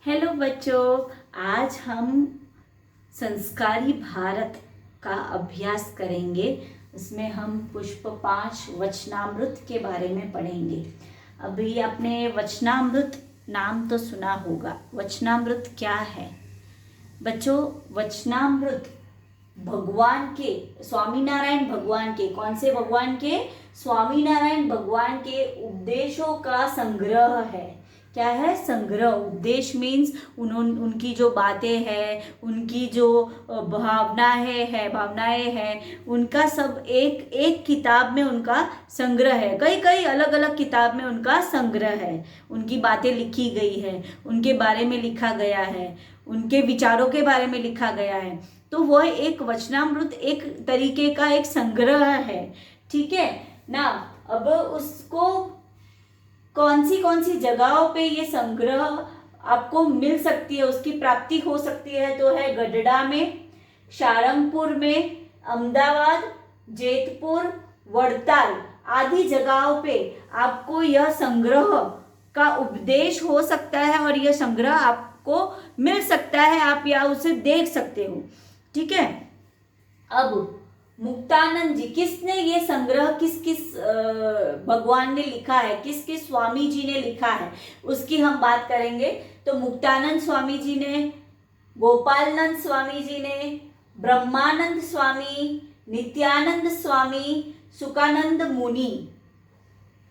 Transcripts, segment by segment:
Hello बच्चों, आज हम संस्कारी भारत का अभ्यास करेंगे। उसमें हम पुष्प 5 वचनामृत के बारे में पढ़ेंगे। अभी आपने वचनामृत नाम तो सुना होगा। वचनामृत क्या है बच्चों? वचनामृत भगवान के, स्वामीनारायण भगवान के, कौन से भगवान के? स्वामीनारायण भगवान के उपदेशों का संग्रह है। क्या है? संग्रह। उपदेश मीन्स उनकी जो बातें हैं, उनकी जो भावनाएं हैं, उनका सब एक एक किताब में उनका संग्रह है। कई कई अलग अलग किताब में उनका संग्रह है। उनकी बातें लिखी गई है, उनके बारे में लिखा गया है, उनके विचारों के बारे में लिखा गया है। तो वह एक वचनामृत एक तरीके का एक संग्रह है। ठीक है ना? अब उसको कौन सी जगहों पे ये संग्रह आपको मिल सकती है, उसकी प्राप्ति हो सकती है? तो है गढ़डा में, सारंगपुर में, अहमदाबाद, जेतपुर, वड़ताल आदि जगहों पे आपको यह संग्रह का उपदेश हो सकता है और यह संग्रह आपको मिल सकता है। आप या उसे देख सकते हो। ठीक है। अब मुक्तानंद जी, किसने ये संग्रह किस किस भगवान ने लिखा है, किस किस स्वामी जी ने लिखा है, उसकी हम बात करेंगे। तो मुक्तानंद स्वामी जी ने, गोपालनंद स्वामी जी ने, ब्रह्मानंद स्वामी, नित्यानंद स्वामी, सुखानंद मुनि,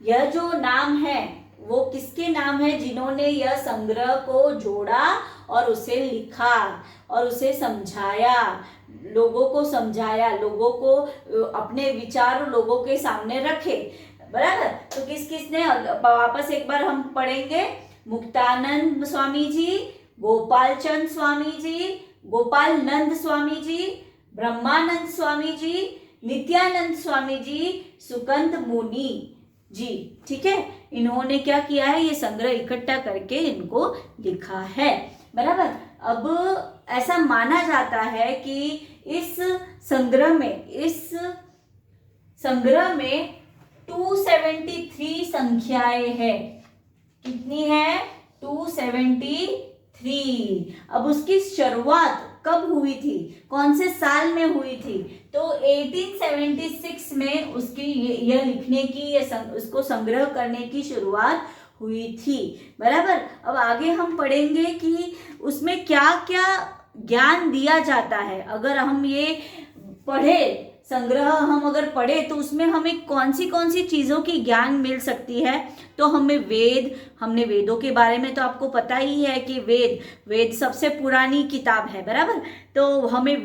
यह जो नाम है वो किसके नाम है? जिन्होंने यह संग्रह को जोड़ा और उसे लिखा और उसे समझाया, लोगों को समझाया, लोगों को अपने विचार लोगों के सामने रखे। बराबर। तो किस किसने, वापस एक बार हम पढ़ेंगे। मुक्तानंद स्वामी जी, गोपालचंद स्वामी जी, गोपालनंद स्वामी जी, ब्रह्मानंद स्वामी जी, नित्यानंद स्वामी जी, सुकंद मुनि जी। ठीक है। इन्होंने क्या किया है? ये संग्रह इकट्ठा करके इनको लिखा है। बराबर। अब ऐसा माना जाता है कि इस संग्रह में 273 संख्याएं हैं। कितनी है? 273। अब उसकी शुरुआत कब हुई थी? कौन से साल में हुई थी? तो 1876 में उसकी यह लिखने की, उसको संग्रह करने की शुरुआत हुई थी। बराबर। अब आगे हम पढ़ेंगे कि उसमें क्या क्या ज्ञान दिया जाता है। अगर हम ये पढ़े, संग्रह हम अगर पढ़े तो उसमें हमें कौन सी चीज़ों की ज्ञान मिल सकती है? तो हमने वेदों के बारे में तो आपको पता ही है कि वेद सबसे पुरानी किताब है। बराबर। तो हमें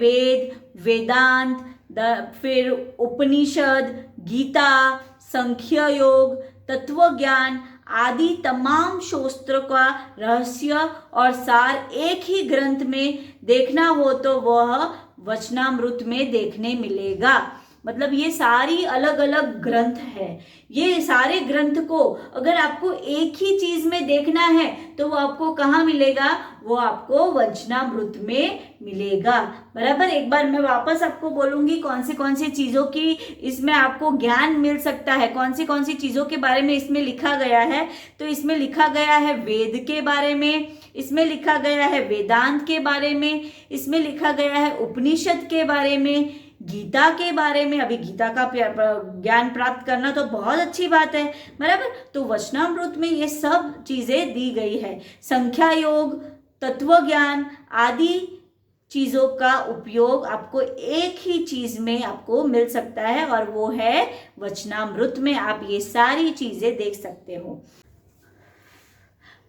वेदांत, फिर उपनिषद, गीता, सांख्य योग, तत्व ज्ञान आदि तमाम शास्त्रों का रहस्य और सार एक ही ग्रंथ में देखना हो तो वह वचनामृत में देखने मिलेगा। मतलब ये सारी अलग अलग ग्रंथ है। ये सारे ग्रंथ को अगर आपको एक ही चीज में देखना है तो वो आपको कहाँ मिलेगा? वो आपको वचनामृत में मिलेगा। बराबर। एक बार मैं वापस आपको बोलूंगी कौन सी चीजों की इसमें आपको ज्ञान मिल सकता है, कौन सी चीजों के बारे में इसमें लिखा गया है। तो इसमें लिखा गया है वेद के बारे में, इसमें लिखा गया है वेदांत के बारे में, इसमें लिखा गया है उपनिषद के बारे में, गीता के बारे में। अभी गीता का ज्ञान प्राप्त करना तो बहुत अच्छी बात है। बराबर। तो वचनामृत में ये सब चीजें दी गई है। संख्या योग, तत्व ज्ञान आदि चीजों का उपयोग आपको एक ही चीज में आपको मिल सकता है और वो है वचनामृत में। आप ये सारी चीजें देख सकते हो।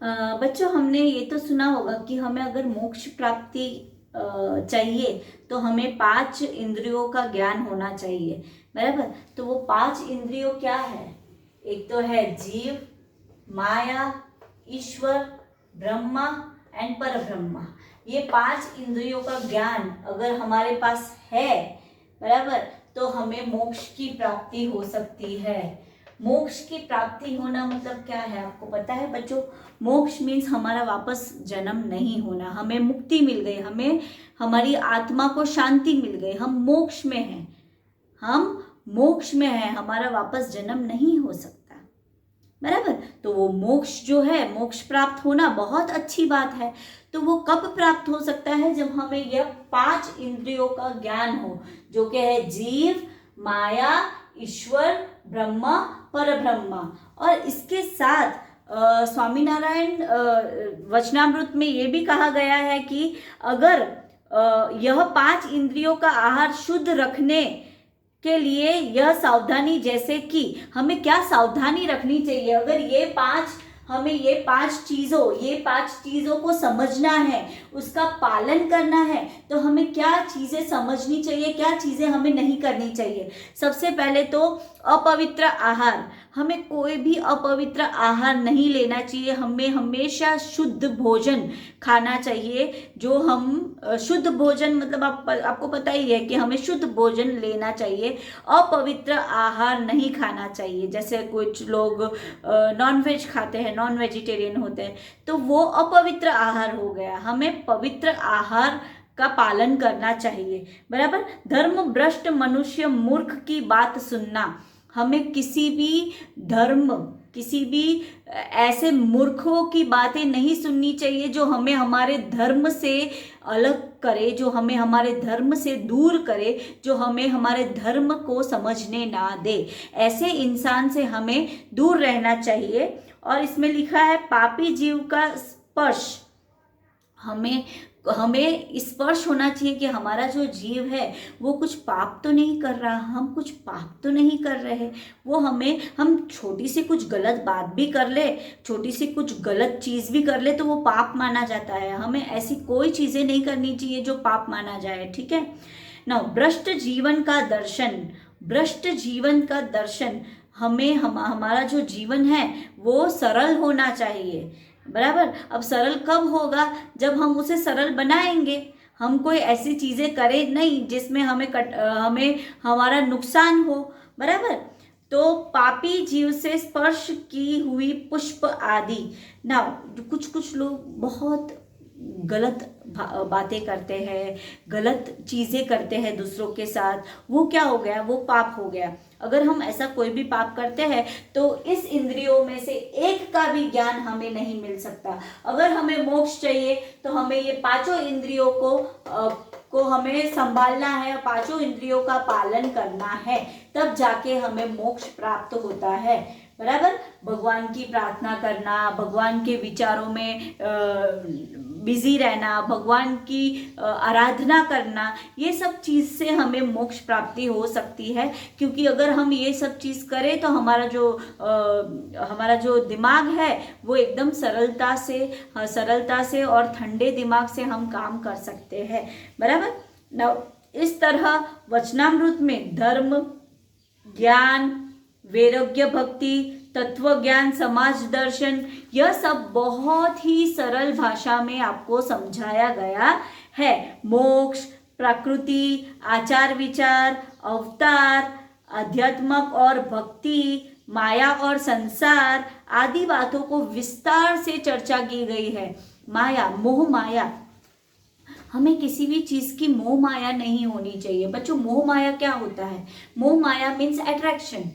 बच्चों, हमने ये तो सुना होगा कि हमें अगर मोक्ष प्राप्ति चाहिए तो हमें 5 इंद्रियों का ज्ञान होना चाहिए। बराबर। तो वो 5 इंद्रियों क्या है? एक तो है जीव, माया, ईश्वर, ब्रह्मा एंड परब्रह्मा। ये 5 इंद्रियों का ज्ञान अगर हमारे पास है, बराबर, तो हमें मोक्ष की प्राप्ति हो सकती है। मोक्ष की प्राप्ति होना मतलब क्या है? आपको पता है बच्चों? मोक्ष मीन्स हमारा वापस जन्म नहीं होना। हमें मुक्ति मिल गई, हमें हमारी आत्मा को शांति मिल गई, हम मोक्ष में हैं, हमारा वापस जन्म नहीं हो सकता। बराबर। तो वो मोक्ष जो है, मोक्ष प्राप्त होना बहुत अच्छी बात है। तो वो कब प्राप्त हो सकता है? जब हमें यह 5 इंद्रियों का ज्ञान हो, जो कि है जीव, माया, ईश्वर, ब्रह्मा, परब्रह्मा। और इसके साथ स्वामीनारायण वचनामृत में ये भी कहा गया है कि अगर यह 5 इंद्रियों का आहार शुद्ध रखने के लिए यह सावधानी, जैसे कि हमें क्या सावधानी रखनी चाहिए, अगर हमें ये पांच चीजों को समझना है, उसका पालन करना है, तो हमें क्या चीजें समझनी चाहिए, क्या चीजें हमें नहीं करनी चाहिए। सबसे पहले तो अपवित्र आहार, हमें कोई भी अपवित्र आहार नहीं लेना चाहिए। हमें हमेशा शुद्ध भोजन खाना चाहिए। जो हम शुद्ध भोजन मतलब आपको पता ही है कि हमें शुद्ध भोजन लेना चाहिए, अपवित्र आहार नहीं खाना चाहिए। जैसे कुछ लोग नॉन वेज खाते हैं, नॉन वेजिटेरियन होते हैं, तो वो अपवित्र आहार हो गया। हमें पवित्र आहार का पालन करना चाहिए, बराबर। धर्म भ्रष्ट मनुष्य मूर्ख की बात सुनना, हमें किसी भी ऐसे मूर्खों की बातें नहीं सुननी चाहिए जो हमें हमारे धर्म से अलग करे, जो हमें हमारे धर्म से दूर करे, जो हमें हमारे धर्म को समझने ना दे। ऐसे इंसान से हमें दूर रहना चाहिए। और इसमें लिखा है पापी जीव का स्पर्श, हमें स्पर्श होना चाहिए कि हमारा जो जीव है वो कुछ पाप तो नहीं कर रहा, हम कुछ पाप तो नहीं कर रहे। वो हम छोटी सी कुछ गलत बात भी कर ले, छोटी सी कुछ गलत चीज़ भी कर ले, तो वो पाप माना जाता है। हमें ऐसी कोई चीज़ें नहीं करनी चाहिए जो पाप माना जाए, ठीक है ना। भ्रष्ट जीवन का दर्शन, हमारा जो जीवन है वो सरल होना चाहिए, बराबर। अब सरल कब होगा? जब हम उसे सरल बनाएंगे। हम कोई ऐसी चीजें करें नहीं जिसमें हमें हमारा नुकसान हो, बराबर। तो पापी जीव से स्पर्श की हुई पुष्प आदि ना, कुछ लोग बहुत गलत बातें करते हैं, गलत चीजें करते हैं दूसरों के साथ, वो क्या हो गया? वो पाप हो गया। अगर हम ऐसा कोई भी पाप करते हैं तो इस इंद्रियों में से एक का भी ज्ञान हमें नहीं मिल सकता। अगर हमें मोक्ष चाहिए तो हमें ये 5 इंद्रियों को हमें संभालना है, 5 इंद्रियों का पालन करना है, तब जाके हमें मोक्ष प्राप्त होता है, बराबर। भगवान की प्रार्थना करना, भगवान के विचारों में बिजी रहना, भगवान की आराधना करना, ये सब चीज़ से हमें मोक्ष प्राप्ति हो सकती है। क्योंकि अगर हम ये सब चीज़ करें तो हमारा जो दिमाग है वो एकदम सरलता से और ठंडे दिमाग से हम काम कर सकते हैं, बराबर ना। इस तरह वचनामृत में धर्म, ज्ञान, वैराग्य, भक्ति, तत्व ज्ञान, समाज दर्शन, यह सब बहुत ही सरल भाषा में आपको समझाया गया है। मोक्ष, प्रकृति, आचार विचार, अवतार, अध्यात्मक और भक्ति, माया और संसार आदि बातों को विस्तार से चर्चा की गई है। माया, मोह माया, हमें किसी भी चीज़ की मोह माया नहीं होनी चाहिए। बच्चों, मोह माया क्या होता है? मोह माया मीन्स अट्रैक्शन,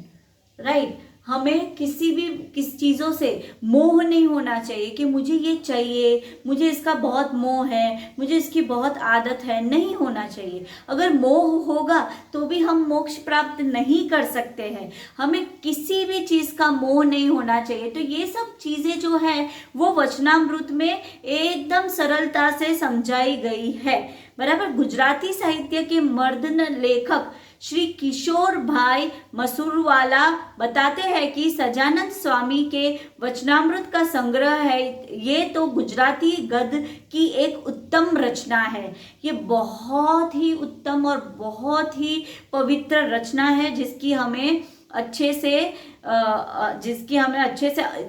राइट। हमें किस चीज़ों से मोह नहीं होना चाहिए कि मुझे ये चाहिए, मुझे इसका बहुत मोह है, मुझे इसकी बहुत आदत है, नहीं होना चाहिए। अगर मोह होगा तो भी हम मोक्ष प्राप्त नहीं कर सकते हैं। हमें किसी भी चीज़ का मोह नहीं होना चाहिए। तो ये सब चीज़ें जो है वो वचनामृत में एकदम सरलता से समझाई गई है, बराबर। गुजराती साहित्य के मर्दन लेखक श्री किशोर भाई मसूरवाला बताते हैं कि सजानंद स्वामी के वचनामृत का संग्रह है, ये तो गुजराती गद्य की एक उत्तम रचना है। ये बहुत ही उत्तम और बहुत ही पवित्र रचना है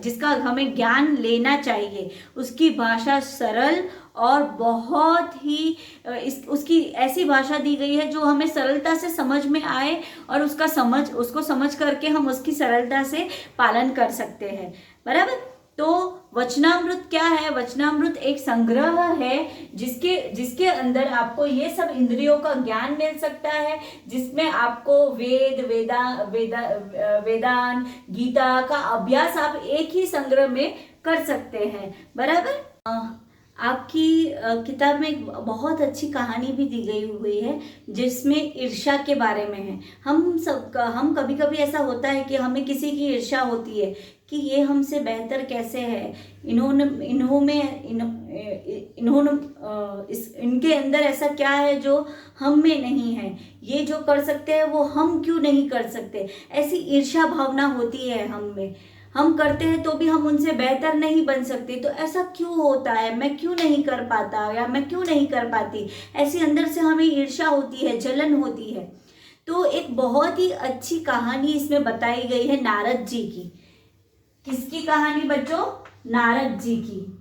जिसका हमें ज्ञान लेना चाहिए। उसकी भाषा सरल और बहुत ही उसकी ऐसी भाषा दी गई है जो हमें सरलता से समझ में आए और उसको समझ करके हम उसकी सरलता से पालन कर सकते हैं, बराबर। तो वचनामृत क्या है? वचनामृत एक संग्रह है जिसके अंदर आपको ये सब इंद्रियों का ज्ञान मिल सकता है, जिसमें आपको वेदांत गीता का अभ्यास आप एक ही संग्रह में कर सकते हैं। बराबर। आपकी किताब में एक बहुत अच्छी कहानी भी दी गई हुई है जिसमें ईर्ष्या के बारे में है। हम कभी कभी ऐसा होता है कि हमें किसी की ईर्ष्या होती है कि ये हमसे बेहतर कैसे है, इनके अंदर ऐसा क्या है जो हम में नहीं है, ये जो कर सकते हैं वो हम क्यों नहीं कर सकते। ऐसी ईर्ष्या भावना होती है हम में। हम करते हैं तो भी हम उनसे बेहतर नहीं बन सकते। तो ऐसा क्यों होता है? मैं क्यों नहीं कर पाता या मैं क्यों नहीं कर पाती? ऐसी अंदर से हमें ईर्ष्या होती है, जलन होती है। तो एक बहुत ही अच्छी कहानी इसमें बताई गई है नारद जी की। किसकी कहानी बच्चों? नारद जी की।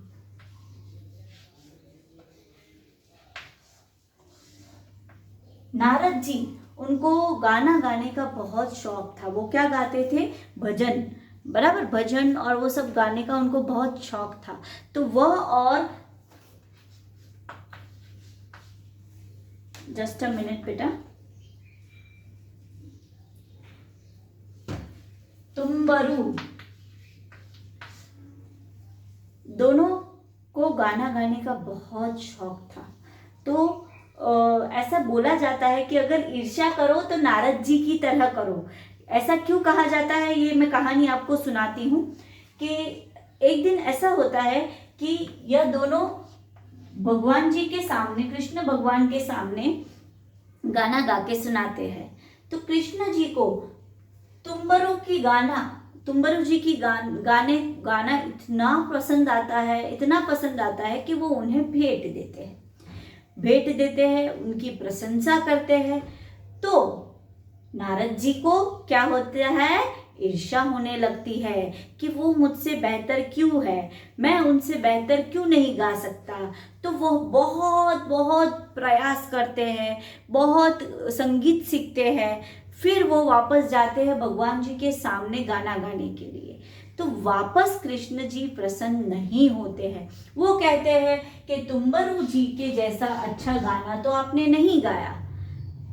नारद जी, उनको गाना गाने का बहुत शौक था। वो क्या गाते थे? भजन। बराबर, भजन और वो सब गाने का उनको बहुत शौक था। तो वह और जस्ट अ मिनट बेटा, तुम्बरु, दोनों को गाना गाने का बहुत शौक था। तो ऐसा बोला जाता है कि अगर ईर्ष्या करो तो नारद जी की तरह करो। ऐसा क्यों कहा जाता है, ये मैं कहानी आपको सुनाती हूँ। कि एक दिन ऐसा होता है कि यह दोनों भगवान जी के सामने, कृष्ण भगवान के सामने गाना गा के सुनाते हैं। तो कृष्ण जी को तुम्बरु जी की गाना इतना पसंद आता है कि वो उन्हें भेंट देते हैं, उनकी प्रशंसा करते हैं। तो नारद जी को क्या होता है? ईर्ष्या होने लगती है कि वो मुझसे बेहतर क्यों है, मैं उनसे बेहतर क्यों नहीं गा सकता। तो वो बहुत बहुत प्रयास करते हैं, बहुत संगीत सीखते हैं, फिर वो वापस जाते हैं भगवान जी के सामने गाना गाने के लिए। तो वापस कृष्ण जी प्रसन्न नहीं होते हैं। वो कहते हैं कि तुम्बरु जी के जैसा अच्छा गाना तो आपने नहीं गाया।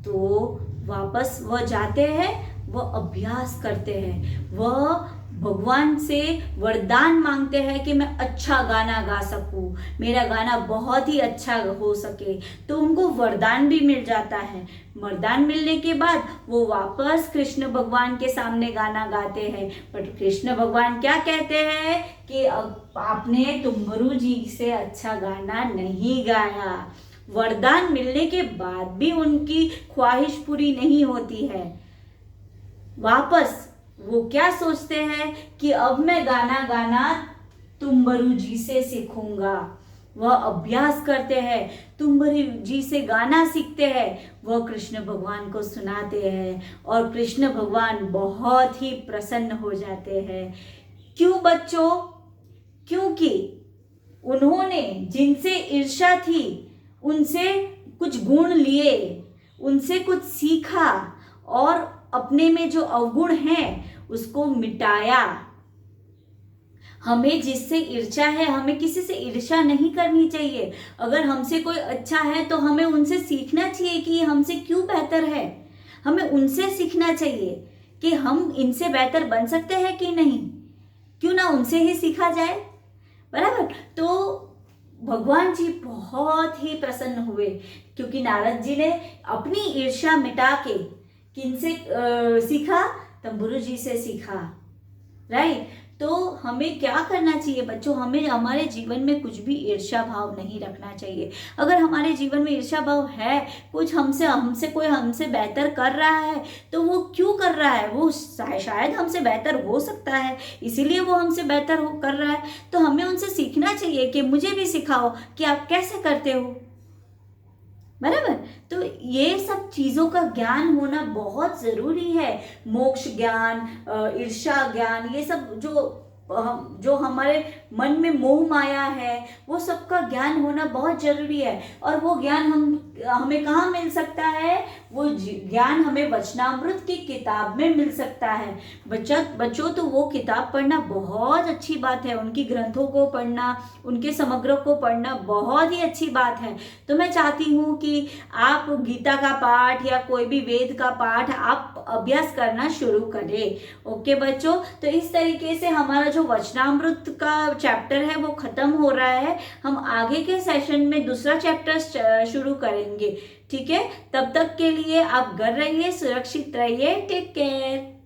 तो वापस वह जाते हैं, वह अभ्यास करते हैं, वह भगवान से वरदान मांगते हैं कि मैं अच्छा गाना गा सकूं, मेरा गाना बहुत ही अच्छा हो सके। तो उनको वरदान भी मिल जाता है। वरदान मिलने के बाद वो वापस कृष्ण भगवान के सामने गाना गाते हैं। पर कृष्ण भगवान क्या कहते हैं कि आपने तुम्बरु जी से अच्छा गाना नहीं गाया। वरदान मिलने के बाद भी उनकी ख्वाहिश पूरी नहीं होती है। वापस वो क्या सोचते हैं कि अब मैं गाना तुम्बरु जी से सीखूंगा। वह अभ्यास करते हैं, तुम्बरु जी से गाना सीखते हैं, वह कृष्ण भगवान को सुनाते हैं और कृष्ण भगवान बहुत ही प्रसन्न हो जाते हैं। क्यों बच्चों? क्योंकि उन्होंने जिनसे ईर्ष्या थी उनसे कुछ गुण लिए, उनसे कुछ सीखा और अपने में जो अवगुण है उसको मिटाया। हमें जिससे ईर्ष्या है, हमें किसी से ईर्ष्या नहीं करनी चाहिए। अगर हमसे कोई अच्छा है तो हमें उनसे सीखना चाहिए कि हमसे क्यों बेहतर है। हमें उनसे सीखना चाहिए कि हम इनसे बेहतर बन सकते हैं कि नहीं। क्यों ना उनसे ही सीखा जाए। बराबर। तो भगवान जी बहुत ही प्रसन्न हुए क्योंकि नारद जी ने अपनी ईर्ष्या मिटा के किनसे सीखा? तुम्बरु जी से सीखा। राइट। तो हमें क्या करना चाहिए बच्चों? हमें हमारे जीवन में कुछ भी ईर्ष्या भाव नहीं रखना चाहिए। अगर हमारे जीवन में ईर्ष्या भाव है, कुछ कोई हमसे बेहतर कर रहा है, तो वो क्यों कर रहा है? वो शायद हमसे बेहतर हो सकता है, इसीलिए वो हमसे बेहतर कर रहा है। तो हमें उनसे सीखना चाहिए कि मुझे भी सिखाओ कि आप कैसे करते हो। बराबर। तो ये सब चीज़ों का ज्ञान होना बहुत ज़रूरी है। मोक्ष ज्ञान, ईर्ष्या ज्ञान, ये सब जो जो हमारे मन में मोह माया है वो सबका ज्ञान होना बहुत जरूरी है। और वो ज्ञान हमें कहाँ मिल सकता है? वो ज्ञान हमें वचनामृत की किताब में मिल सकता है। बच्चों तो वो किताब पढ़ना बहुत अच्छी बात है, उनकी ग्रंथों को पढ़ना, उनके समग्र को पढ़ना बहुत ही अच्छी बात है। तो मैं चाहती हूँ कि आप गीता का पाठ या कोई भी वेद का पाठ आप अभ्यास करना शुरू करें। ओके बच्चों, तो इस तरीके से हमारा जो वचनामृत का चैप्टर है वो खत्म हो रहा है। हम आगे के सेशन में दूसरा चैप्टर शुरू करेंगे। ठीक है, तब तक के लिए आप घर रहिए, सुरक्षित रहिए। Take care.